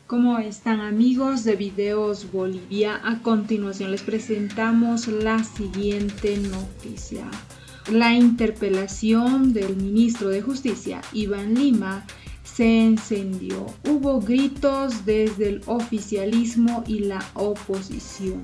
¿Cómo están, amigos de Videos Bolivia? A continuación les presentamos la siguiente noticia. La interpelación del ministro de Justicia, Iván Lima, se encendió. Hubo gritos desde el oficialismo y la oposición.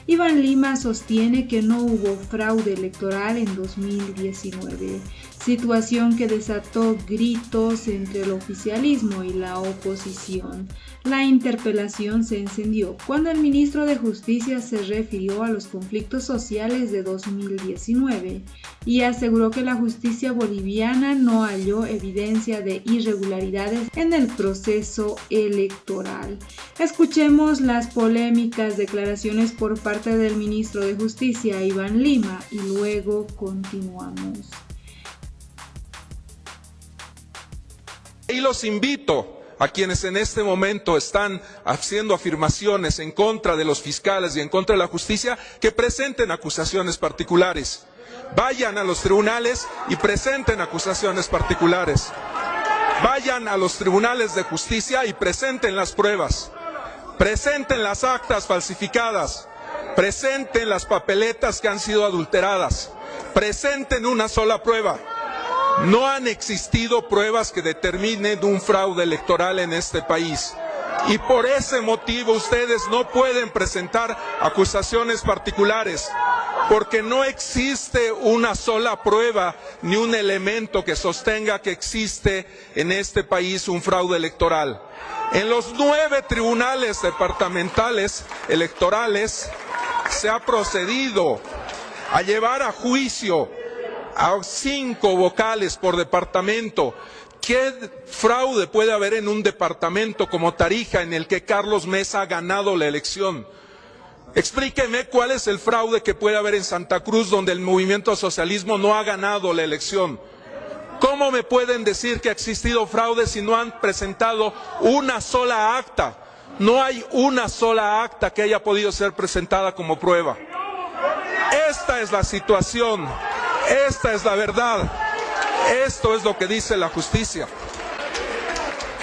Iván Lima sostiene que no hubo fraude electoral en 2019, situación que desató gritos entre el oficialismo y la oposición. La interpelación se encendió cuando el ministro de Justicia se refirió a los conflictos sociales de 2019 y aseguró que la justicia boliviana no halló evidencia de irregularidades en el proceso electoral. Escuchemos las polémicas declaraciones por parte del ministro de Justicia, Iván Lima, y luego continuamos. Y los invito a quienes en este momento están haciendo afirmaciones en contra de los fiscales y en contra de la justicia, que presenten acusaciones particulares. Vayan a los tribunales y presenten acusaciones particulares. Vayan a los tribunales de justicia y presenten las pruebas. Presenten las actas falsificadas. Presenten las papeletas que han sido adulteradas. Presenten una sola prueba. No han existido pruebas que determinen un fraude electoral en este país. Y por ese motivo ustedes no pueden presentar acusaciones particulares, porque no existe una sola prueba ni un elemento que sostenga que existe en este país un fraude electoral. En los 9 tribunales departamentales electorales se ha procedido a llevar a juicio a 5 vocales por departamento. ¿Qué fraude puede haber en un departamento como Tarija, en el que Carlos Mesa ha ganado la elección? Explíqueme cuál es el fraude que puede haber en Santa Cruz, donde el movimiento socialismo no ha ganado la elección. ¿Cómo me pueden decir que ha existido fraude si no han presentado una sola acta? No hay una sola acta que haya podido ser presentada como prueba. Esta es la situación. Esta es la verdad. Esto es lo que dice la justicia.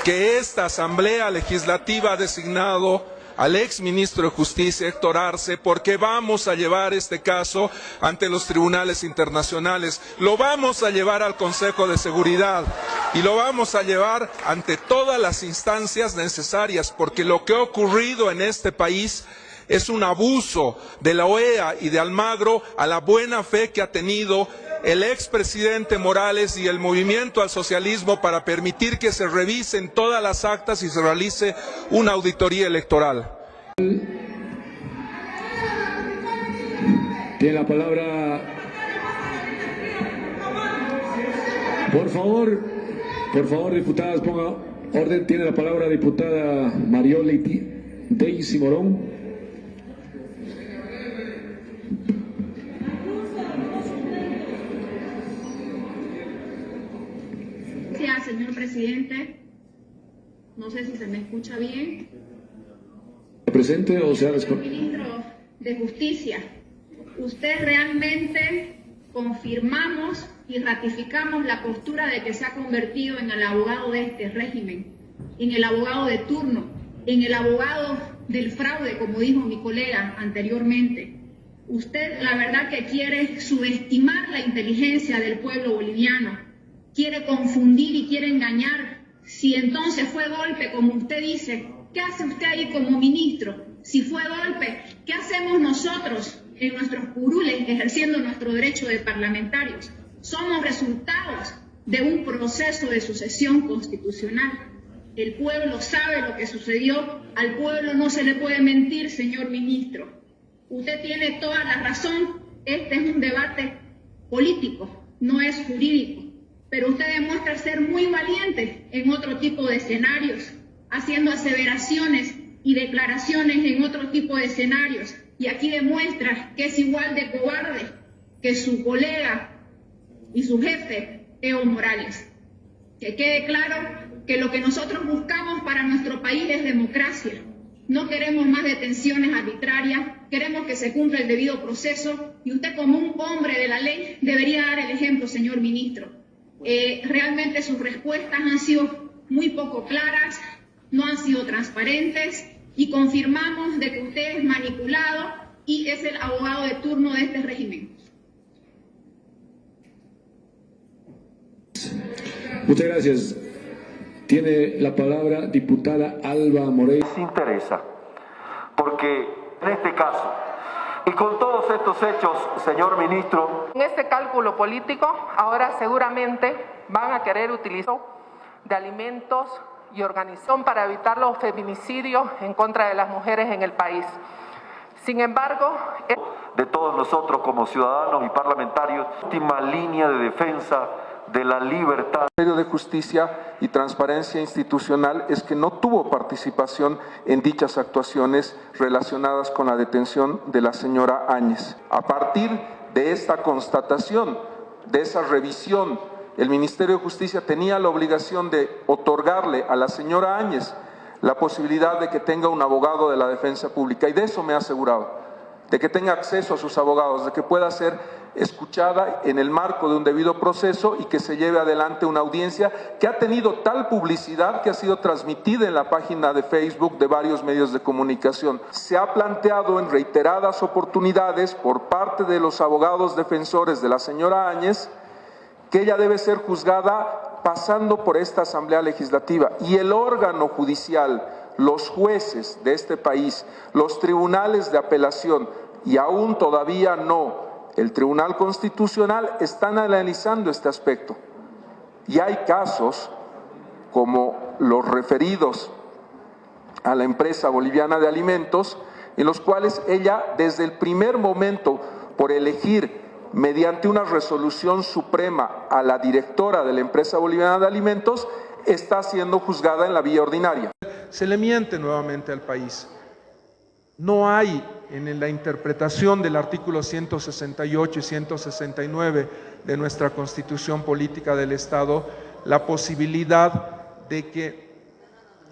Que esta Asamblea Legislativa ha designado al exministro de Justicia, Héctor Arce, porque vamos a llevar este caso ante los tribunales internacionales. Lo vamos a llevar al Consejo de Seguridad y lo vamos a llevar ante todas las instancias necesarias, porque lo que ha ocurrido en este país es un abuso de la OEA y de Almagro a la buena fe que ha tenido el expresidente Morales y el movimiento al socialismo para permitir que se revisen todas las actas y se realice una auditoría electoral. Tiene la palabra, por favor, diputadas, ponga orden. Tiene la palabra diputada Marioli Daisy Morón. Gracias, señor presidente. No sé si se me escucha bien. Presente o sea Ministro de Justicia, usted realmente confirmamos y ratificamos la postura de que se ha convertido en el abogado de este régimen, en el abogado de turno, en el abogado del fraude, como dijo mi colega anteriormente. Usted, la verdad, que quiere subestimar la inteligencia del pueblo boliviano, quiere confundir y quiere engañar. Si entonces fue golpe, como usted dice, ¿qué hace usted ahí como ministro? Si fue golpe, ¿qué hacemos nosotros en nuestros curules ejerciendo nuestro derecho de parlamentarios? Somos resultados de un proceso de sucesión constitucional. El pueblo sabe lo que sucedió, al pueblo no se le puede mentir, señor ministro. Usted tiene toda la razón, este es un debate político, no es jurídico. Pero usted demuestra ser muy valiente en otro tipo de escenarios, haciendo aseveraciones y declaraciones en otro tipo de escenarios. Y aquí demuestra que es igual de cobarde que su colega y su jefe, Evo Morales. Que quede claro que lo que nosotros buscamos para nuestro país es democracia. No queremos más detenciones arbitrarias, queremos que se cumpla el debido proceso y usted, como un hombre de la ley, debería dar el ejemplo, señor ministro. Realmente sus respuestas han sido muy poco claras, no han sido transparentes y confirmamos de que usted es manipulado y es el abogado de turno de este régimen. Muchas gracias. Tiene la palabra diputada Alba Moreira. Les interesa, porque en este caso, y con todos estos hechos, señor ministro, en este cálculo político, ahora seguramente van a querer utilizar de alimentos y organización para evitar los feminicidios en contra de las mujeres en el país. Sin embargo, de todos nosotros como ciudadanos y parlamentarios, última línea de defensa de la libertad. El Ministerio de Justicia y Transparencia Institucional es que no tuvo participación en dichas actuaciones relacionadas con la detención de la señora Áñez. A partir de esta constatación, de esa revisión, el Ministerio de Justicia tenía la obligación de otorgarle a la señora Áñez la posibilidad de que tenga un abogado de la defensa pública, y de eso me ha asegurado, de que tenga acceso a sus abogados, de que pueda ser escuchada en el marco de un debido proceso y que se lleve adelante una audiencia que ha tenido tal publicidad que ha sido transmitida en la página de Facebook de varios medios de comunicación. Se ha planteado en reiteradas oportunidades por parte de los abogados defensores de la señora Áñez que ella debe ser juzgada pasando por esta Asamblea Legislativa, y el órgano judicial, los jueces de este país, los tribunales de apelación y aún todavía no el Tribunal Constitucional están analizando este aspecto. Y hay casos como los referidos a la empresa boliviana de alimentos, en los cuales ella desde el primer momento, por elegir mediante una resolución suprema a la directora de la empresa boliviana de alimentos, está siendo juzgada en la vía ordinaria. Se le miente nuevamente al país. No hay en la interpretación del artículo 168 y 169 de nuestra Constitución Política del Estado la posibilidad de que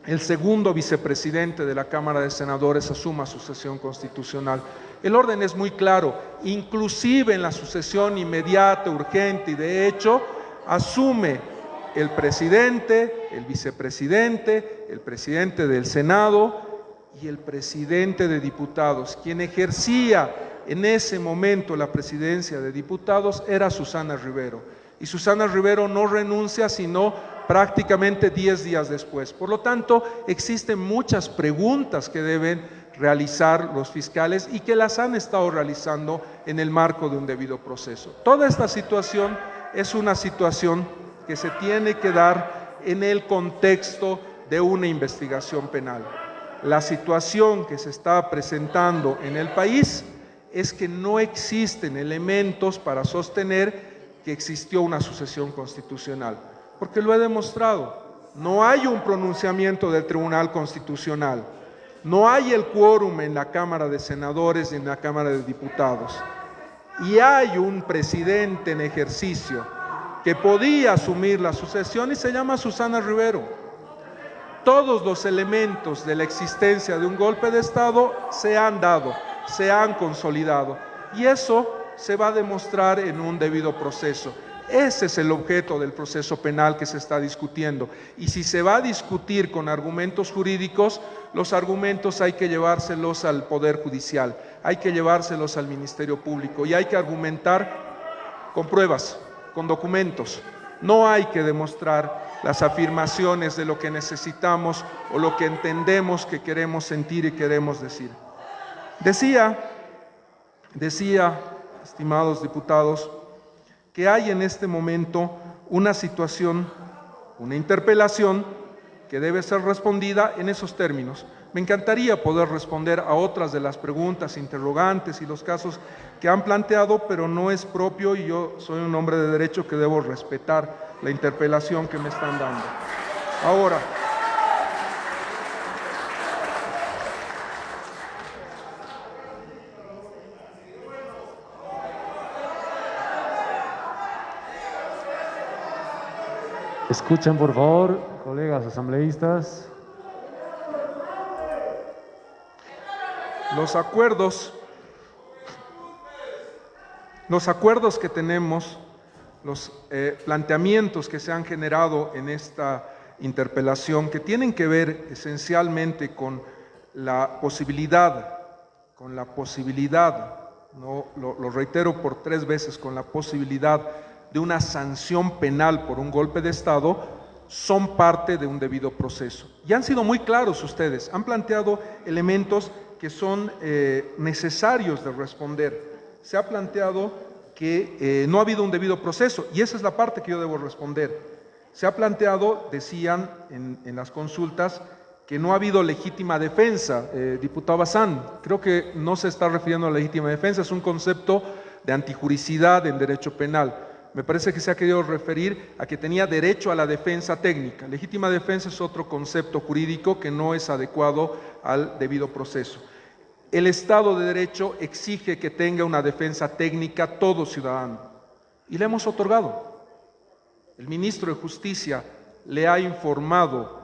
el segundo vicepresidente de la Cámara de Senadores asuma sucesión constitucional. El orden es muy claro, inclusive en la sucesión inmediata, urgente y de hecho, asume el presidente, el vicepresidente, el presidente del Senado y el presidente de diputados. Quien ejercía en ese momento la presidencia de diputados era Susana Rivero. Y Susana Rivero no renuncia sino prácticamente 10 días después. Por lo tanto, existen muchas preguntas que deben realizar los fiscales y que las han estado realizando en el marco de un debido proceso. Toda esta situación es una situación que se tiene que dar en el contexto de una investigación penal. La situación que se está presentando en el país es que no existen elementos para sostener que existió una sucesión constitucional, porque lo he demostrado. No hay un pronunciamiento del Tribunal Constitucional, no hay el quórum en la Cámara de Senadores y en la Cámara de Diputados, y hay un presidente en ejercicio que podía asumir la sucesión y se llama Susana Rivero. Todos los elementos de la existencia de un golpe de Estado se han dado, se han consolidado, y eso se va a demostrar en un debido proceso. Ese es el objeto del proceso penal que se está discutiendo. Y si se va a discutir con argumentos jurídicos, los argumentos hay que llevárselos al Poder Judicial, hay que llevárselos al Ministerio Público y hay que argumentar con pruebas, con documentos. No hay que demostrar las afirmaciones de lo que necesitamos o lo que entendemos que queremos sentir y queremos decir. Decía, estimados diputados, que hay en este momento una situación, una interpelación que debe ser respondida en esos términos. Me encantaría poder responder a otras de las preguntas, interrogantes y los casos que han planteado, pero no es propio y yo soy un hombre de derecho que debo respetar la interpelación que me están dando. Ahora, escuchen por favor, colegas asambleístas. los acuerdos que tenemos, los planteamientos que se han generado en interpelación, que tienen que ver esencialmente con la posibilidad, no, lo reitero por 3 veces, con la posibilidad de una sanción penal por un golpe de Estado, son parte de un debido proceso. Y han sido muy claros ustedes, han planteado elementos que son necesarios de responder. Se ha planteado que no ha habido un debido proceso, y esa es la parte que yo debo responder. Se ha planteado, decían en las consultas, que no ha habido legítima defensa. Diputado Bazán, creo que no se está refiriendo a la legítima defensa, es un concepto de antijuricidad en derecho penal. Me parece que se ha querido referir a que tenía derecho a la defensa técnica. Legítima defensa es otro concepto jurídico que no es adecuado al debido proceso. El Estado de Derecho exige que tenga una defensa técnica todo ciudadano, y le hemos otorgado. El ministro de Justicia le ha informado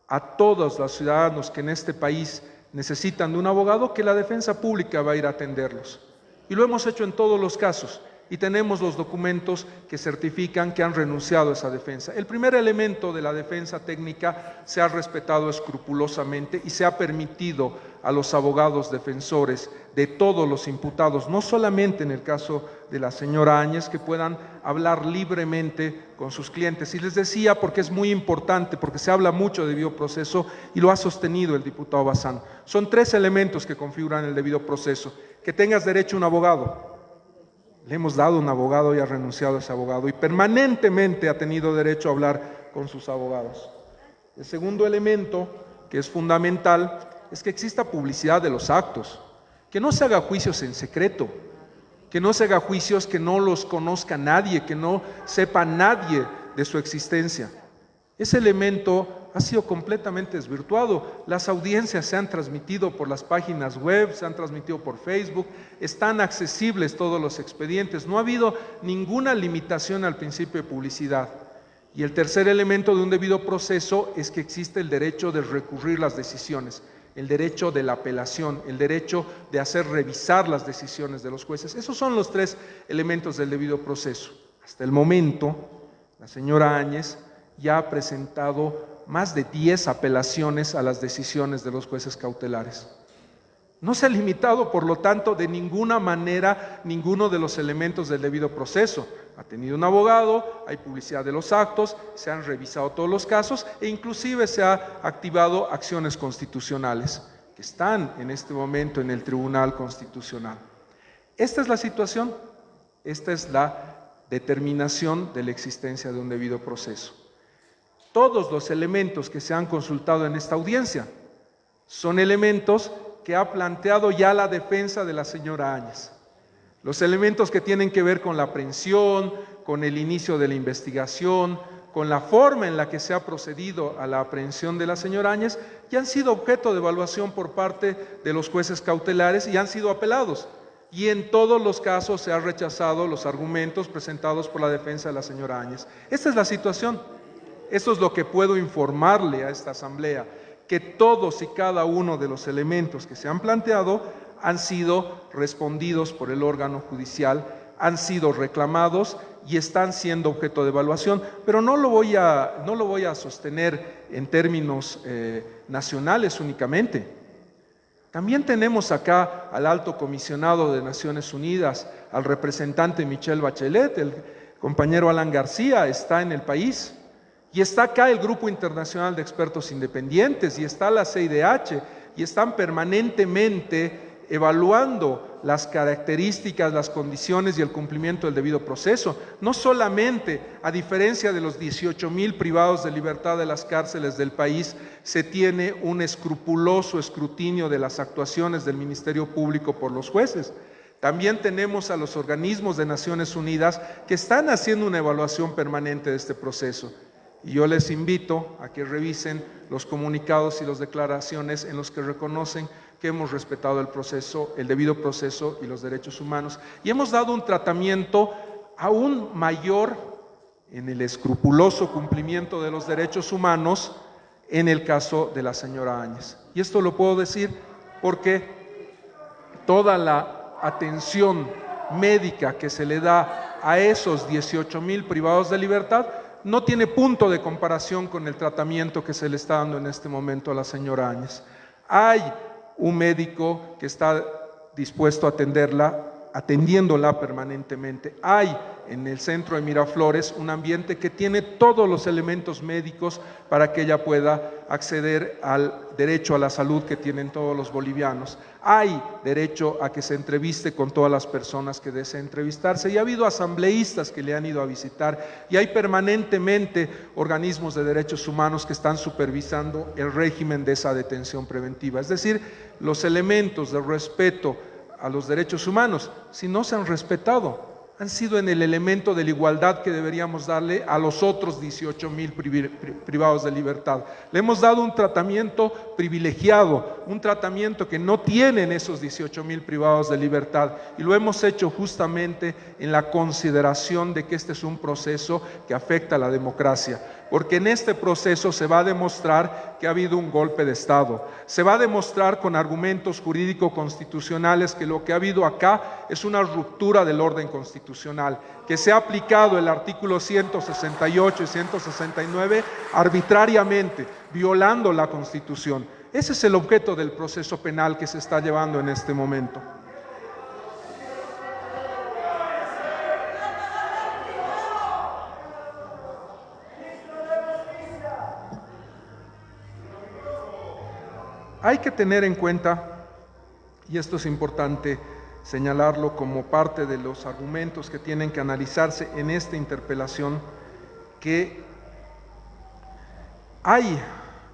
a todos los ciudadanos que en este país necesitan de un abogado que la defensa pública va a ir a atenderlos. Y lo hemos hecho en todos los casos, y tenemos los documentos que certifican que han renunciado a esa defensa. El primer elemento de la defensa técnica se ha respetado escrupulosamente y se ha permitido a los abogados defensores de todos los imputados, no solamente en el caso de la señora Áñez, que puedan hablar libremente con sus clientes. Y les decía, porque es muy importante, porque se habla mucho de debido proceso y lo ha sostenido el diputado Bazán. Son 3 elementos que configuran el debido proceso. Que tengas derecho a un abogado. Le hemos dado un abogado y ha renunciado a ese abogado, y permanentemente ha tenido derecho a hablar con sus abogados. El segundo elemento, que es fundamental, es que exista publicidad de los actos, que no se haga juicios en secreto, que no se haga juicios que no los conozca nadie, que no sepa nadie de su existencia. Ese elemento ha sido completamente desvirtuado. Las audiencias se han transmitido por las páginas web, se han transmitido por Facebook, están accesibles todos los expedientes, no ha habido ninguna limitación al principio de publicidad. Y el tercer elemento de un debido proceso es que existe el derecho de recurrir las decisiones, el derecho de la apelación, el derecho de hacer revisar las decisiones de los jueces. Esos son los 3 elementos del debido proceso. Hasta el momento, la señora Áñez ya ha presentado más de 10 apelaciones a las decisiones de los jueces cautelares. No se ha limitado, por lo tanto, de ninguna manera ninguno de los elementos del debido proceso. Ha tenido un abogado, hay publicidad de los actos, se han revisado todos los casos e inclusive se ha activado acciones constitucionales que están en este momento en el Tribunal Constitucional. Esta es la situación, esta es la determinación de la existencia de un debido proceso. Todos los elementos que se han consultado en esta audiencia son elementos que ha planteado ya la defensa de la señora Áñez. Los elementos que tienen que ver con la aprehensión, con el inicio de la investigación, con la forma en la que se ha procedido a la aprehensión de la señora Áñez, ya han sido objeto de evaluación por parte de los jueces cautelares y han sido apelados. Y en todos los casos se han rechazado los argumentos presentados por la defensa de la señora Áñez. Esta es la situación. Esto es lo que puedo informarle a esta asamblea, que todos y cada uno de los elementos que se han planteado han sido respondidos por el órgano judicial, han sido reclamados y están siendo objeto de evaluación, pero no lo voy a sostener en términos nacionales únicamente. También tenemos acá al alto comisionado de Naciones Unidas, al representante Michelle Bachelet, el compañero Alan García está en el país. Y está acá el Grupo Internacional de Expertos Independientes, y está la CIDH, y están permanentemente evaluando las características, las condiciones y el cumplimiento del debido proceso. No solamente, a diferencia de los 18,000 privados de libertad de las cárceles del país, se tiene un escrupuloso escrutinio de las actuaciones del Ministerio Público por los jueces. También tenemos a los organismos de Naciones Unidas que están haciendo una evaluación permanente de este proceso. Y yo les invito a que revisen los comunicados y las declaraciones en los que reconocen que hemos respetado el proceso, el debido proceso y los derechos humanos. Y hemos dado un tratamiento aún mayor en el escrupuloso cumplimiento de los derechos humanos en el caso de la señora Áñez. Y esto lo puedo decir porque toda la atención médica que se le da a esos 18,000 privados de libertad no tiene punto de comparación con el tratamiento que se le está dando en este momento a la señora Áñez. Hay un médico que está dispuesto a atendiéndola permanentemente. Hay en el centro de Miraflores un ambiente que tiene todos los elementos médicos para que ella pueda acceder al derecho a la salud que tienen todos los bolivianos. Hay derecho a que se entreviste con todas las personas que deseen entrevistarse, y ha habido asambleístas que le han ido a visitar, y hay permanentemente organismos de derechos humanos que están supervisando el régimen de esa detención preventiva. Es decir, los elementos de respeto a los derechos humanos, si no se han respetado, han sido en el elemento de la igualdad que deberíamos darle a los otros 18,000 privados de libertad. Le hemos dado un tratamiento privilegiado, un tratamiento que no tienen esos 18,000 privados de libertad, y lo hemos hecho justamente en la consideración de que este es un proceso que afecta a la democracia, porque en este proceso se va a demostrar que ha habido un golpe de Estado, se va a demostrar con argumentos jurídico-constitucionales que lo que ha habido acá es una ruptura del orden constitucional, que se ha aplicado el artículo 168 y 169 arbitrariamente, violando la Constitución. Ese es el objeto del proceso penal que se está llevando en este momento. Hay que tener en cuenta, y esto es importante señalarlo como parte de los argumentos que tienen que analizarse en esta interpelación, que hay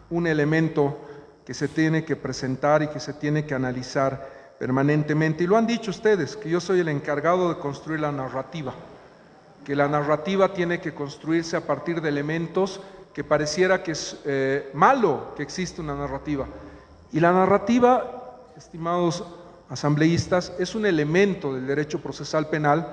un elemento que se tiene que presentar y que se tiene que analizar permanentemente, y lo han dicho ustedes, que yo soy el encargado de construir la narrativa, que la narrativa tiene que construirse a partir de elementos que pareciera que es malo que existe una narrativa. Y la narrativa, estimados asambleístas, es un elemento del derecho procesal penal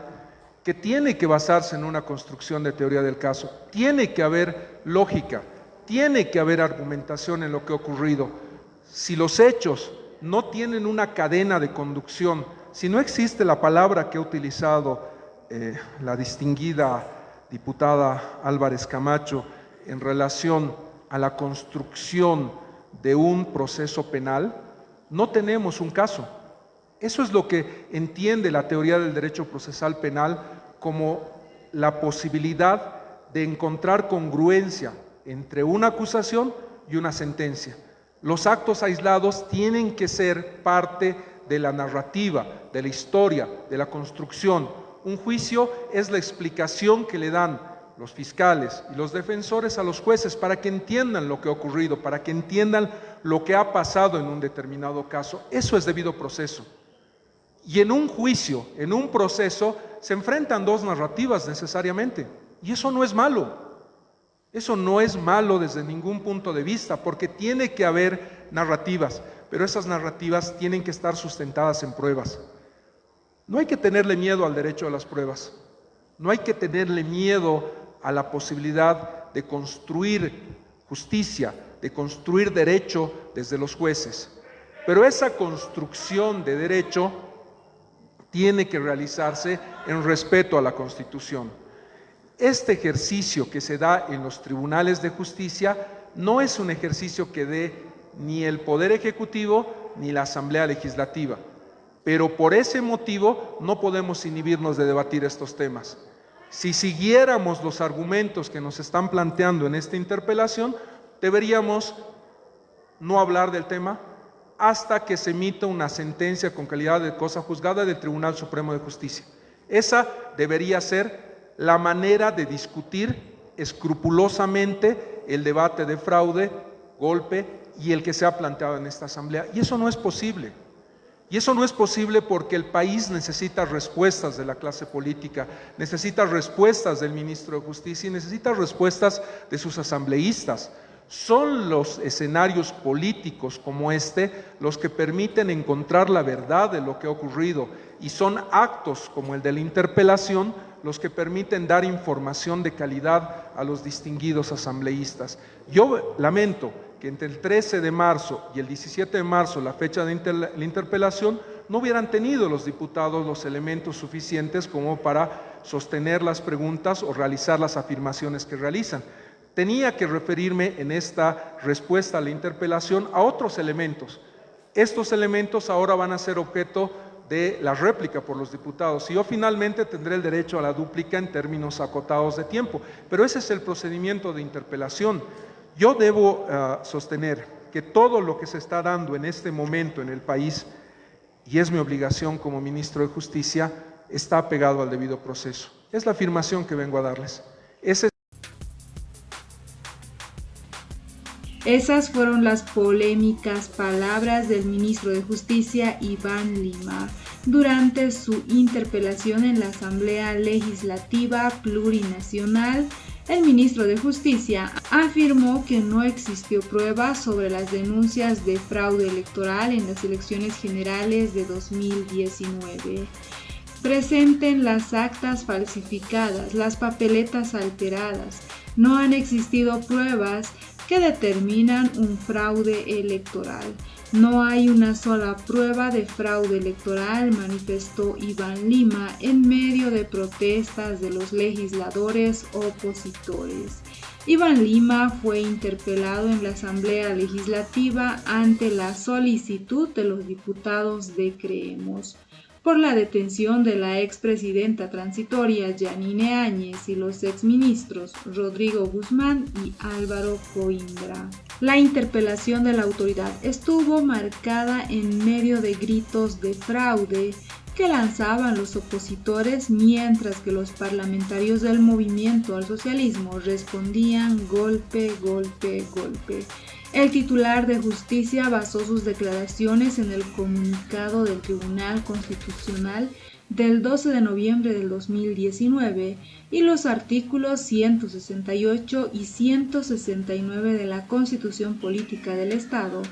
que tiene que basarse en una construcción de teoría del caso. Tiene que haber lógica, tiene que haber argumentación en lo que ha ocurrido. Si los hechos no tienen una cadena de conducción, si no existe la palabra que ha utilizado la distinguida diputada Álvarez Camacho en relación a la construcción de un proceso penal, no tenemos un caso. Eso es lo que entiende la teoría del derecho procesal penal como la posibilidad de encontrar congruencia entre una acusación y una sentencia. Los actos aislados tienen que ser parte de la narrativa, de la historia, de la construcción. Un juicio es la explicación que le dan los fiscales y los defensores a los jueces para que entiendan lo que ha ocurrido, para que entiendan lo que ha pasado en un determinado caso. Eso es debido proceso. Y en un juicio, en un proceso, se enfrentan dos narrativas necesariamente. Y eso no es malo. Eso no es malo desde ningún punto de vista, porque tiene que haber narrativas, pero esas narrativas tienen que estar sustentadas en pruebas. No hay que tenerle miedo al derecho a las pruebas. No hay que tenerle miedo a la posibilidad de construir justicia, de construir derecho desde los jueces. Pero esa construcción de derecho tiene que realizarse en respeto a la Constitución. Este ejercicio que se da en los tribunales de justicia no es un ejercicio que dé ni el Poder Ejecutivo ni la Asamblea Legislativa, pero por ese motivo no podemos inhibirnos de debatir estos temas. Si siguiéramos los argumentos que nos están planteando en esta interpelación, deberíamos no hablar del tema hasta que se emita una sentencia con calidad de cosa juzgada del Tribunal Supremo de Justicia. Esa debería ser la manera de discutir escrupulosamente el debate de fraude, golpe y el que se ha planteado en esta Asamblea. Y eso no es posible. Y eso no es posible porque el país necesita respuestas de la clase política, necesita respuestas del ministro de Justicia y necesita respuestas de sus asambleístas. Son los escenarios políticos como este los que permiten encontrar la verdad de lo que ha ocurrido, y son actos como el de la interpelación los que permiten dar información de calidad a los distinguidos asambleístas. Yo lamento que entre el 13 de marzo y el 17 de marzo, la fecha de la interpelación, no hubieran tenido los diputados los elementos suficientes como para sostener las preguntas o realizar las afirmaciones que realizan. Tenía que referirme en esta respuesta a la interpelación a otros elementos. Estos elementos ahora van a ser objeto de la réplica por los diputados y yo finalmente tendré el derecho a la dúplica en términos acotados de tiempo. Pero ese es el procedimiento de interpelación. Yo debo sostener que todo lo que se está dando en este momento en el país, y es mi obligación como ministro de Justicia, está pegado al debido proceso. Es la afirmación que vengo a darles. Esas fueron las polémicas palabras del ministro de Justicia, Iván Lima, durante su interpelación en la Asamblea Legislativa Plurinacional. El ministro de Justicia afirmó que no existió prueba sobre las denuncias de fraude electoral en las elecciones generales de 2019. Presenten las actas falsificadas, las papeletas alteradas. No han existido pruebas que determinan un fraude electoral. No hay una sola prueba de fraude electoral, manifestó Iván Lima en medio de protestas de los legisladores opositores. Iván Lima fue interpelado en la Asamblea Legislativa ante la solicitud de los diputados de Creemos por la detención de la expresidenta transitoria Yanine Áñez y los exministros Rodrigo Guzmán y Álvaro Coimbra. La interpelación de la autoridad estuvo marcada en medio de gritos de fraude que lanzaban los opositores, mientras que los parlamentarios del Movimiento al Socialismo respondían golpe, golpe, golpe. El titular de Justicia basó sus declaraciones en el comunicado del Tribunal Constitucional del 12 de noviembre del 2019 y los artículos 168 y 169 de la Constitución Política del Estado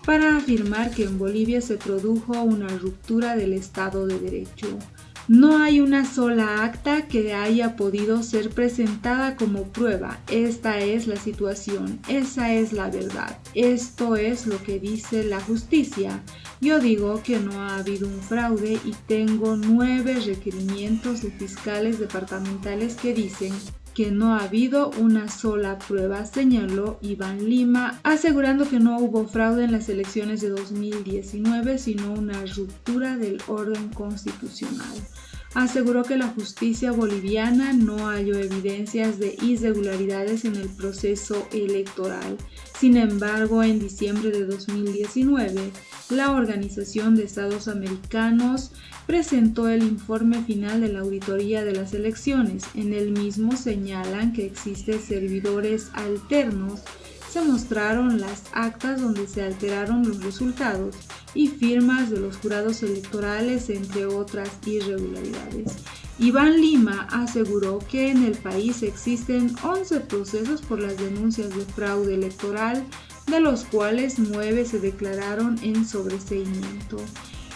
para afirmar que en Bolivia se produjo una ruptura del Estado de Derecho. No hay una sola acta que haya podido ser presentada como prueba. Esta es la situación, esa es la verdad. Esto es lo que dice la justicia. Yo digo que no ha habido un fraude y tengo 9 requerimientos de fiscales departamentales que dicen que no ha habido una sola prueba, señaló Iván Lima, asegurando que no hubo fraude en las elecciones de 2019, sino una ruptura del orden constitucional. Aseguró que la justicia boliviana no halló evidencias de irregularidades en el proceso electoral. Sin embargo, en diciembre de 2019, la Organización de Estados Americanos presentó el informe final de la auditoría de las elecciones. En el mismo señalan que existen servidores alternos. Se mostraron las actas donde se alteraron los resultados y firmas de los jurados electorales, entre otras irregularidades. Iván Lima aseguró que en el país existen 11 procesos por las denuncias de fraude electoral, de los cuales 9 se declararon en sobreseimiento,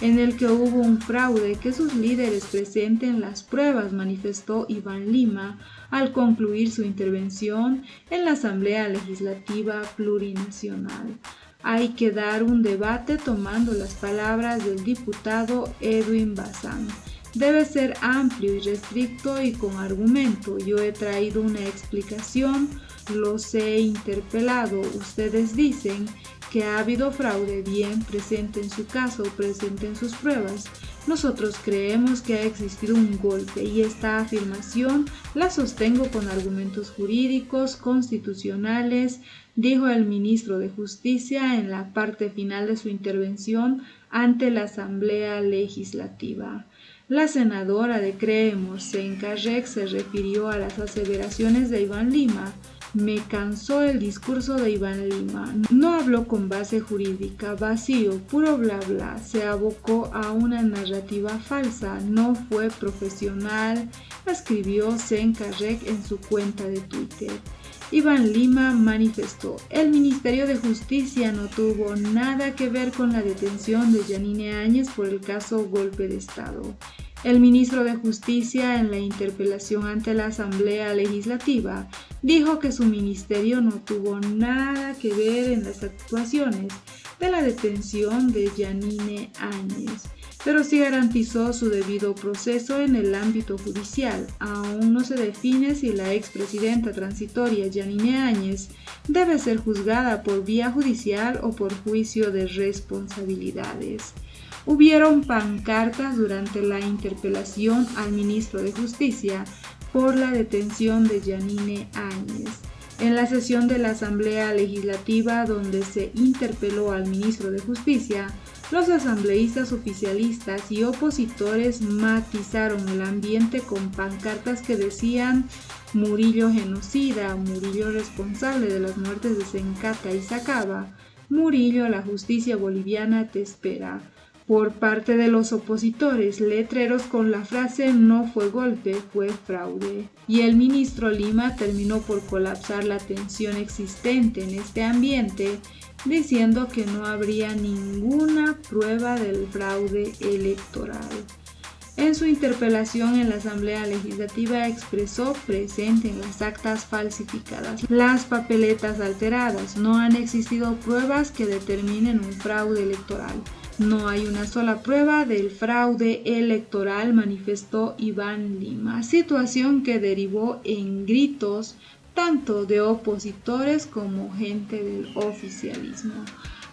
en el que hubo un fraude, que sus líderes presenten las pruebas, manifestó Iván Lima al concluir su intervención en la Asamblea Legislativa Plurinacional. Hay que dar un debate tomando las palabras del diputado Edwin Bazán. Debe ser amplio y restricto y con argumento. Yo he traído una explicación, los he interpelado. Ustedes dicen que ha habido fraude, bien, presenten su caso, presenten sus pruebas. Nosotros creemos que ha existido un golpe y esta afirmación la sostengo con argumentos jurídicos, constitucionales, dijo el ministro de Justicia en la parte final de su intervención ante la Asamblea Legislativa. La senadora de Creemos, Zenka Rek, se refirió a las aseveraciones de Iván Lima. Me cansó el discurso de Iván Lima. No habló con base jurídica, vacío, puro bla bla. Se abocó a una narrativa falsa. No fue profesional, escribió Zenka Rek en su cuenta de Twitter. Iván Lima manifestó: el Ministerio de Justicia no tuvo nada que ver con la detención de Yanine Áñez por el caso Golpe de Estado. El ministro de Justicia, en la interpelación ante la Asamblea Legislativa, dijo que su ministerio no tuvo nada que ver en las actuaciones de la detención de Yanine Áñez. pero sí garantizó su debido proceso en el ámbito judicial. Aún no se define si la expresidenta transitoria Yanine Áñez debe ser juzgada por vía judicial o por juicio de responsabilidades. Hubieron pancartas durante la interpelación al ministro de Justicia por la detención de Yanine Áñez. En la sesión de la Asamblea Legislativa donde se interpeló al ministro de Justicia, los asambleístas oficialistas y opositores matizaron el ambiente con pancartas que decían Murillo genocida, Murillo responsable de las muertes de Sencata y Sacaba, Murillo, la justicia boliviana te espera. Por parte de los opositores, letreros con la frase no fue golpe, fue fraude. Y el ministro Lima terminó por colapsar la tensión existente en este ambiente, diciendo que no habría ninguna prueba del fraude electoral. En su interpelación en la Asamblea Legislativa expresó presenten las actas falsificadas, las papeletas alteradas, no han existido pruebas que determinen un fraude electoral. No hay una sola prueba del fraude electoral, manifestó Iván Lima, situación que derivó en gritos tanto de opositores como gente del oficialismo.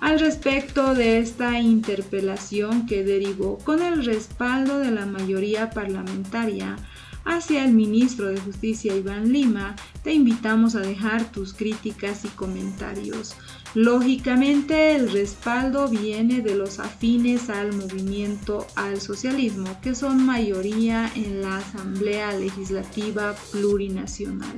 Al respecto de esta interpelación que derivó con el respaldo de la mayoría parlamentaria hacia el ministro de Justicia Iván Lima, te invitamos a dejar tus críticas y comentarios. Lógicamente, el respaldo viene de los afines al movimiento al socialismo, que son mayoría en la Asamblea Legislativa Plurinacional.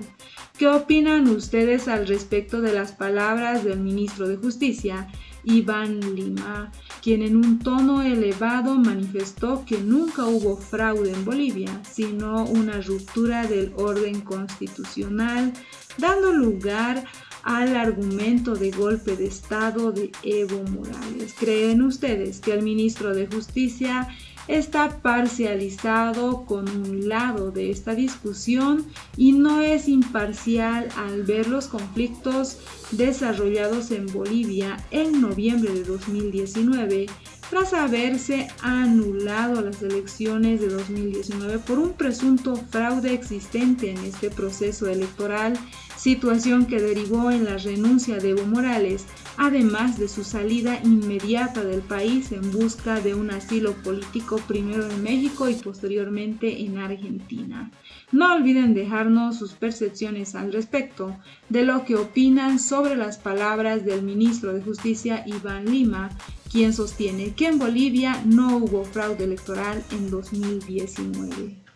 ¿Qué opinan ustedes al respecto de las palabras del ministro de Justicia, Iván Lima, quien en un tono elevado manifestó que nunca hubo fraude en Bolivia, sino una ruptura del orden constitucional, dando lugar al argumento de golpe de Estado de Evo Morales? ¿Creen ustedes que el ministro de Justicia está parcializado con un lado de esta discusión y no es imparcial al ver los conflictos desarrollados en Bolivia en noviembre de 2019 tras haberse anulado las elecciones de 2019 por un presunto fraude existente en este proceso electoral, situación que derivó en la renuncia de Evo Morales, además de su salida inmediata del país en busca de un asilo político primero en México y posteriormente en Argentina? No olviden dejarnos sus percepciones al respecto de lo que opinan sobre las palabras del ministro de Justicia Iván Lima, quien sostiene que en Bolivia no hubo fraude electoral en 2019.